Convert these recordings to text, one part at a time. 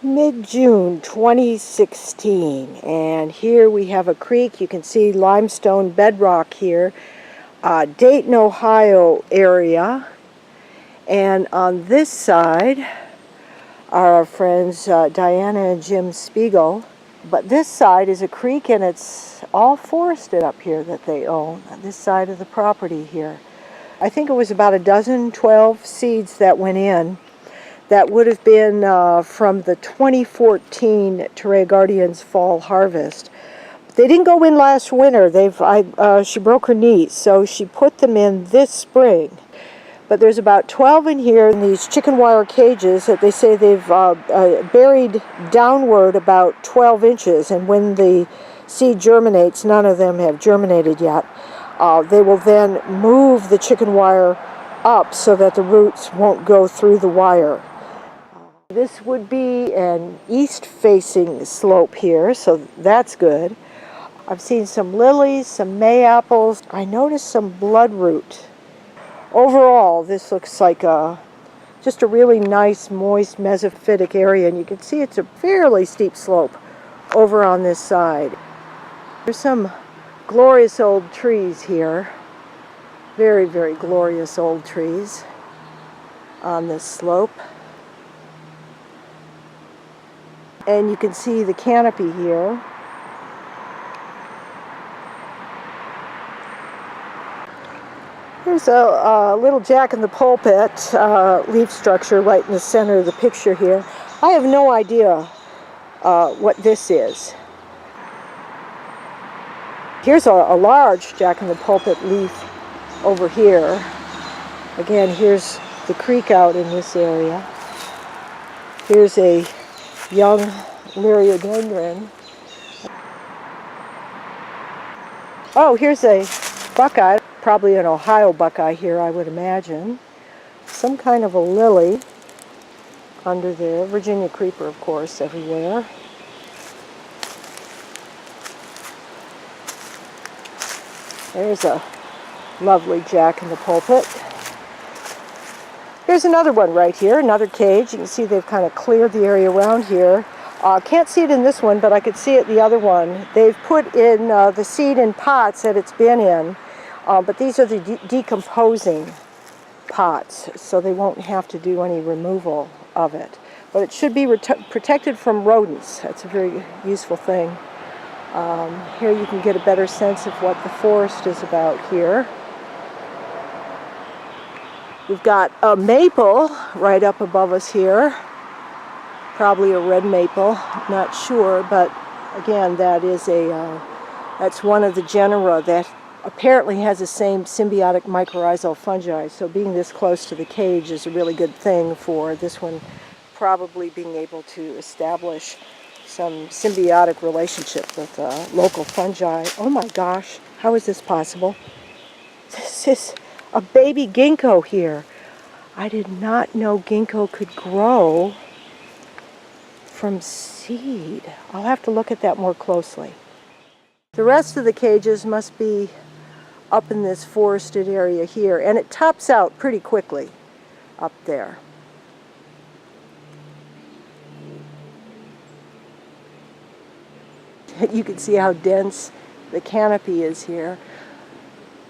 Mid-June 2016, and here we have a creek. You can see limestone bedrock here, Dayton, Ohio area, and on this side are our friends Diana and Jim Spiegel. But this side is a creek, and it's all forested up here that they own, on this side of the property here. I think it was about a dozen, 12 seeds that went in. That would have been from the 2014 Torreya Guardians fall harvest. They didn't go in last winter. She broke her knees, so she put them in this spring. But there's about 12 in here in these chicken wire cages that they say they've buried downward about 12 inches. And when the seed germinates, none of them have germinated yet, they will then move the chicken wire up so that the roots won't go through the wire. This would be an east-facing slope here, so that's good. I've seen some lilies, some May-apples. I noticed some bloodroot. Overall, this looks like just a really nice, moist, mesophytic area, and you can see it's a fairly steep slope over on this side. There's some glorious old trees here. Very, very glorious old trees on this slope. And you can see the canopy here. Here's a little jack-in-the-pulpit leaf structure right in the center of the picture here. I have no idea what this is. Here's a large jack-in-the-pulpit leaf over here. Again, here's the creek out in this area. Here's a young liriodendron. Oh, here's a buckeye, probably an Ohio buckeye here, I would imagine. Some kind of a lily under there. Virginia creeper, of course, everywhere. There's a lovely jack-in-the-pulpit. Here's another one right here, another cage. You can see they've kind of cleared the area around here. Can't see it in this one, but I could see it in the other one. They've put in the seed in pots that it's been in, but these are the decomposing pots, so they won't have to do any removal of it. But it should be protected from rodents. That's a very useful thing. Here you can get a better sense of what the forest is about here. We've got a maple right up above us here. Probably a red maple, not sure, but again, that's one of the genera that apparently has the same symbiotic mycorrhizal fungi. So being this close to the cage is a really good thing for this one, probably being able to establish some symbiotic relationship with local fungi. Oh my gosh, how is this possible? This is a baby ginkgo here. I did not know ginkgo could grow from seed. I'll have to look at that more closely. The rest of the cages must be up in this forested area here, and it tops out pretty quickly up there. You can see how dense the canopy is here.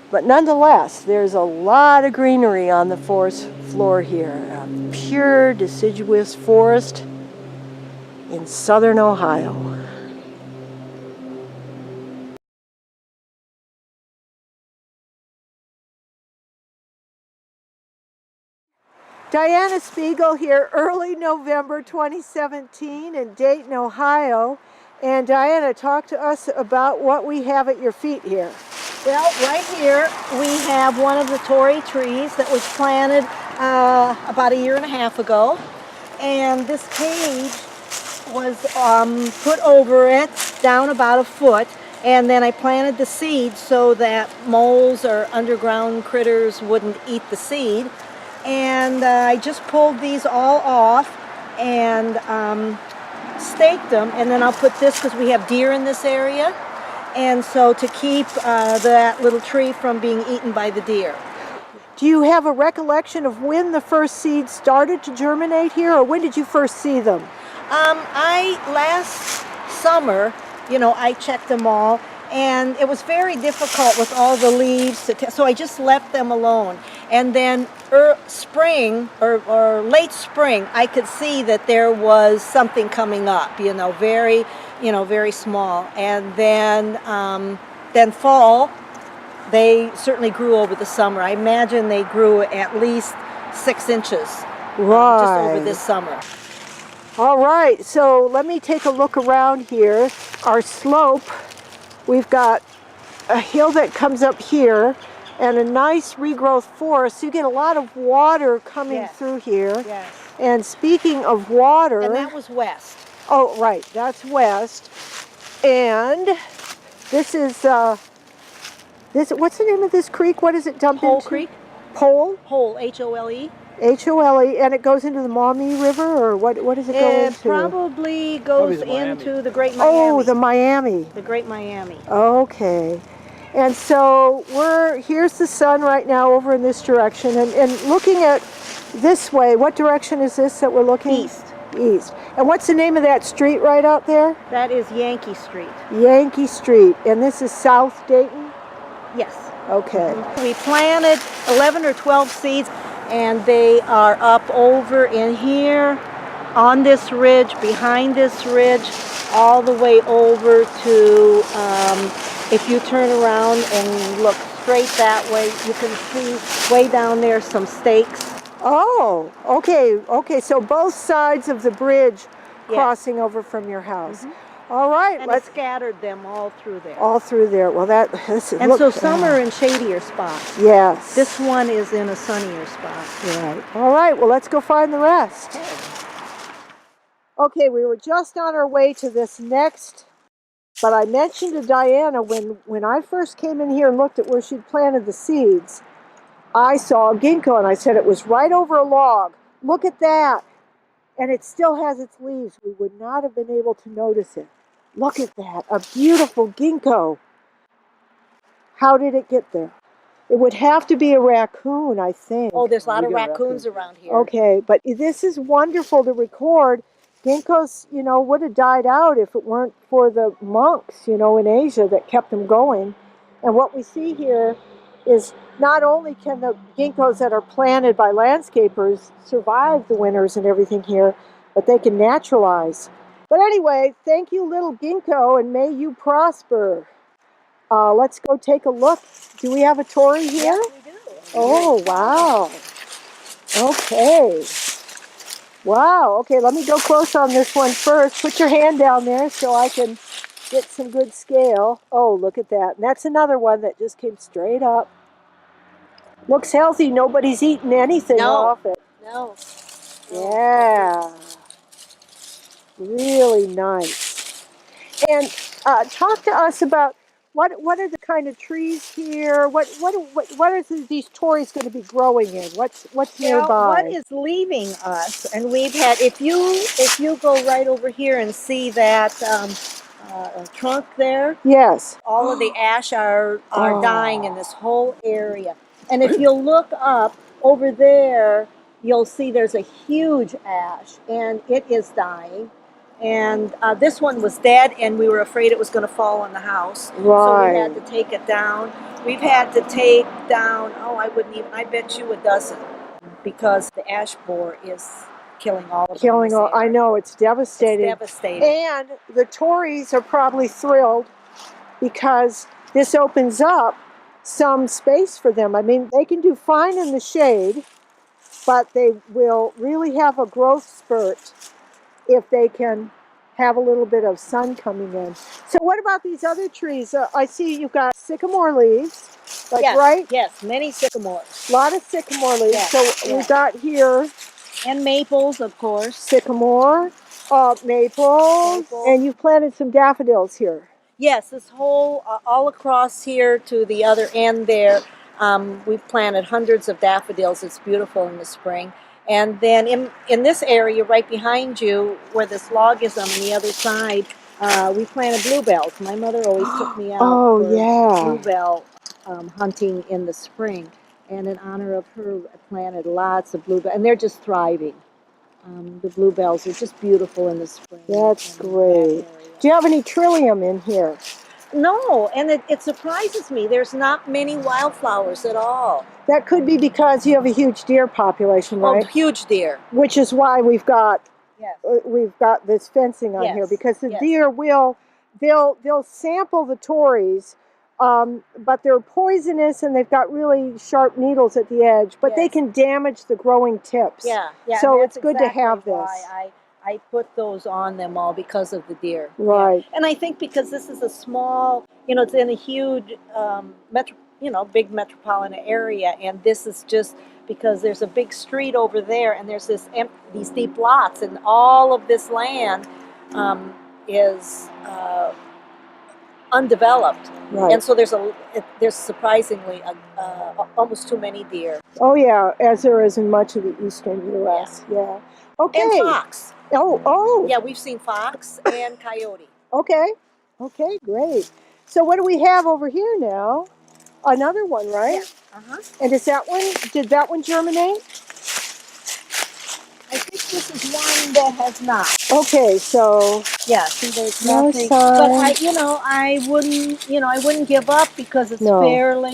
But nonetheless, there's a lot of greenery on the forest floor here. A pure deciduous forest in southern Ohio. Diana Spiegel here, early November 2017 in Dayton, Ohio. And Diana, talk to us about what we have at your feet here. Well, right here we have one of the Torrey trees that was planted about 1.5 years ago. And this cage was put over it down about 1 foot. And then I planted the seed so that moles or underground critters wouldn't eat the seed. And I just pulled these all off and staked them, and then I'll put this because we have deer in this area, and so to keep that little tree from being eaten by the deer. Do you have a recollection of when the first seeds started to germinate here, or when did you first see them? Last summer, I checked them all, and it was very difficult with all the leaves so I just left them alone. And then spring or late spring, I could see that there was something coming up, very small. And then fall, they certainly grew over the summer. I imagine they grew at least 6 inches just over this summer. All right, so let me take a look around here. Our slope, we've got a hill that comes up here and a nice regrowth forest. So you get a lot of water coming through here. Yes. And speaking of water... And that was west. Oh, right, that's west. And this is, what's the name of this creek? What does it dump into? Pole Creek. Pole? Pole, H-O-L-E. H-O-L-E, and it goes into the Maumee River, or what does it go into? It probably goes into the Great Miami. Oh, the Miami. The Great Miami. Okay. And so here's the sun right now over in this direction, and looking at this way, what direction is this that we're looking? East. East. And what's the name of that street right out there? That is Yankee Street. Yankee Street, and this is South Dayton? Yes. Okay. We planted 11 or 12 seeds, and they are up over in here on this ridge, behind this ridge, all the way over to, if you turn around and look straight that way, you can see way down there some stakes. Oh, okay, so both sides of the bridge crossing over from your house. All right. And it scattered them all through there. All through there. Well, and so some are in shadier spots. Yes. This one is in a sunnier spot. Right. All right. Well, let's go find the rest. Okay, we were just on our way to this next, but I mentioned to Diana when I first came in here and looked at where she'd planted the seeds, I saw a ginkgo, and I said it was right over a log. Look at that. And it still has its leaves. We would not have been able to notice it. Look at that, a beautiful ginkgo. How did it get there? It would have to be a raccoon, I think. Oh, there's a lot of raccoons around here. Okay, but this is wonderful to record. Ginkgos, would have died out if it weren't for the monks, in Asia that kept them going. And what we see here is not only can the ginkgos that are planted by landscapers survive the winters and everything here, but they can naturalize. But anyway, thank you, little ginkgo, and may you prosper. Let's go take a look. Do we have a Tory here? Yes, we do. Oh, wow. Okay. Wow. Okay, let me go close on this one first. Put your hand down there so I can get some good scale. Oh, look at that. And that's another one that just came straight up. Looks healthy. Nobody's eaten anything off it. No. Yeah. Really nice. And talk to us about what are the kind of trees here? What are these Tories going to be growing in? What's nearby? What is leaving us? And we've had, if you go right over here and see that trunk there. Yes. All of the ash are dying in this whole area. And if you look up over there, you'll see there's a huge ash, and it is dying. And this one was dead, and we were afraid it was going to fall on the house. Right. So we had to take it down. We've had to take down, I bet you a dozen, because the ash borer is killing all of them. I know, it's devastating. It's devastating. And the Tories are probably thrilled because this opens up some space for them. I mean, they can do fine in the shade, but they will really have a growth spurt if they can have a little bit of sun coming in. So what about these other trees? I see you've got sycamore leaves, right? Yes, many sycamores. A lot of sycamore leaves. Yes, so we've got here... And maples, of course. Sycamore, maples, and you've planted some daffodils here. Yes, this whole, all across here to the other end there, we've planted hundreds of daffodils. It's beautiful in the spring. And then in this area right behind you, where this log is on the other side, we planted bluebells. My mother always took me out for bluebell hunting in the spring. And in honor of her, I planted lots of bluebells. And they're just thriving. The bluebells are just beautiful in the spring. That's in that great. area. Do you have any trillium in here? No, and it surprises me. There's not many wildflowers at all. That could be because you have a huge deer population, right? Oh, huge deer. Which is why we've got Yes. this fencing on Yes, here, because the yes. deer they'll sample the Torreys, but they're poisonous and they've got really sharp needles at the edge, but they Yes. can damage the growing tips. Yeah. So and it's that's good to exactly have this. why I put those on them all because of the deer. Right. Yeah. And I think because this is a small, it's in a huge, big metropolitan area, and this is just because there's a big street over there, and there's these deep lots, and all of this land is undeveloped, Right. and so there's surprisingly almost too many deer. Oh yeah, as there is in much of the eastern U.S. Yeah. Okay. And fox. Oh. Yeah, we've seen fox and coyote. Okay. Okay, great. So what do we have over here now? Another one, right? Yeah. Uh-huh. And did that one germinate? I think this is one that has not. Okay, so Yeah, see, there's no nothing. sign. But I wouldn't give up because it's fairly,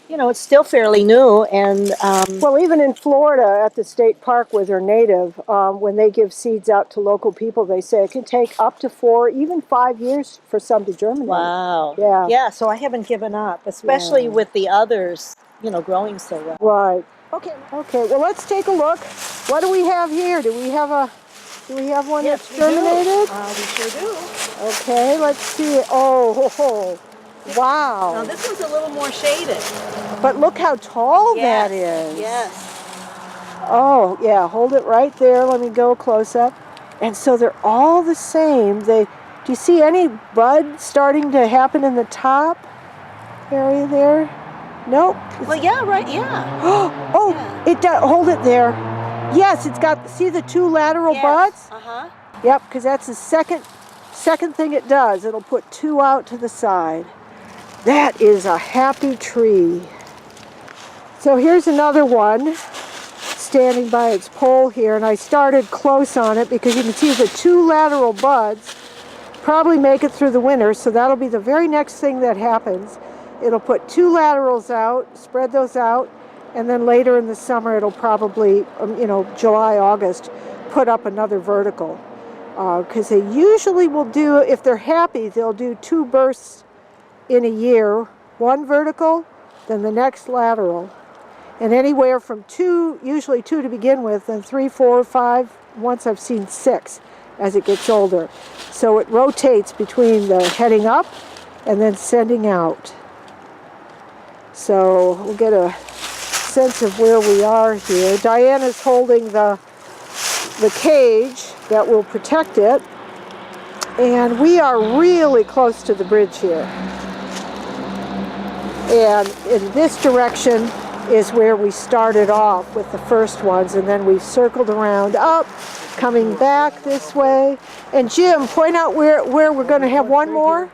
it's still fairly new. And well, even in Florida at the state park where they're native, when they give seeds out to local people, they say it can take up to 4, even 5 years for some to germinate. wow. Yeah. Yeah, so I haven't given up, especially with the others, growing so well. Right. Okay. Okay. Well, let's take a look. What do we have here? Do we have one Yes, that's we germinated? do. We sure do. Okay. Let's see. Oh, wow. Now this one's a little more shaded. But look how tall Yes, that is. Yes. Oh, yeah. Hold it right there. Let me go close up. And so they're all the same. Do you see any bud starting to happen in the top area there? Nope. Well, yeah, right. Yeah. Oh, Yeah. it does. Hold it there. Yes, it's got. See the 2 lateral buds? Uh-huh. Yep, because that's the second thing it does. It'll put 2 out to the side. That is a happy tree. So here's another one standing by its pole here, and I started close on it because you can see the 2 lateral buds probably make it through the winter, so that'll be the very next thing that happens. It'll put 2 laterals out, spread those out, and then later in the summer it'll probably, July, August, put up another vertical. Because they usually will do, if they're happy, they'll do 2 bursts in a year, 1 vertical, then the next lateral. And anywhere from 2, usually 2 to begin with, then 3, 4, 5, once I've seen 6 as it gets older. So it rotates between the heading up and then sending out. So we'll get a sense of where we are here. Diana's holding the cage that will protect it, and we are really close to the bridge here. And in this direction is where we started off with the first ones, and then we circled around up, coming back this way. And Jim, point out where we're going to have one more.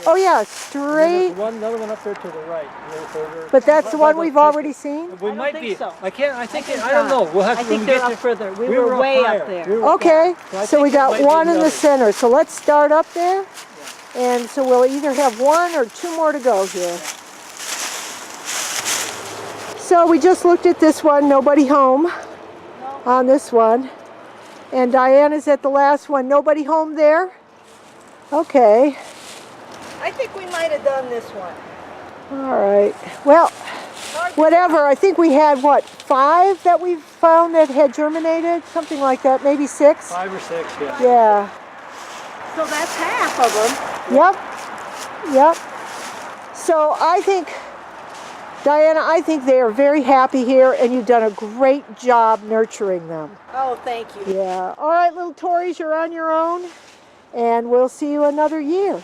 Oh yeah, straight. Another one up there to the right, a little further. But that's the one we've already seen? We might be. so. I don't know. We'll have to. I think they're up further. We were up way higher. up there. We were up Okay, higher. so we I think it got might be one in the another. center. So let's start up there. And so we'll either have 1 or 2 more to go here. So we just looked at this one, nobody home on this one. And Diana's at the last one, nobody home there? Okay, I think we might have done this one. all right. Well, whatever, I think we had, 5 that we found that had germinated? Something like that, maybe 6? 5 or 6, yeah. Yeah. So that's half of them. Yep. So I think, Diana, I think they are very happy here, and you've done a great job nurturing them. Oh, thank you. Yeah. All right, little Tories, you're on your own, and we'll see you another year.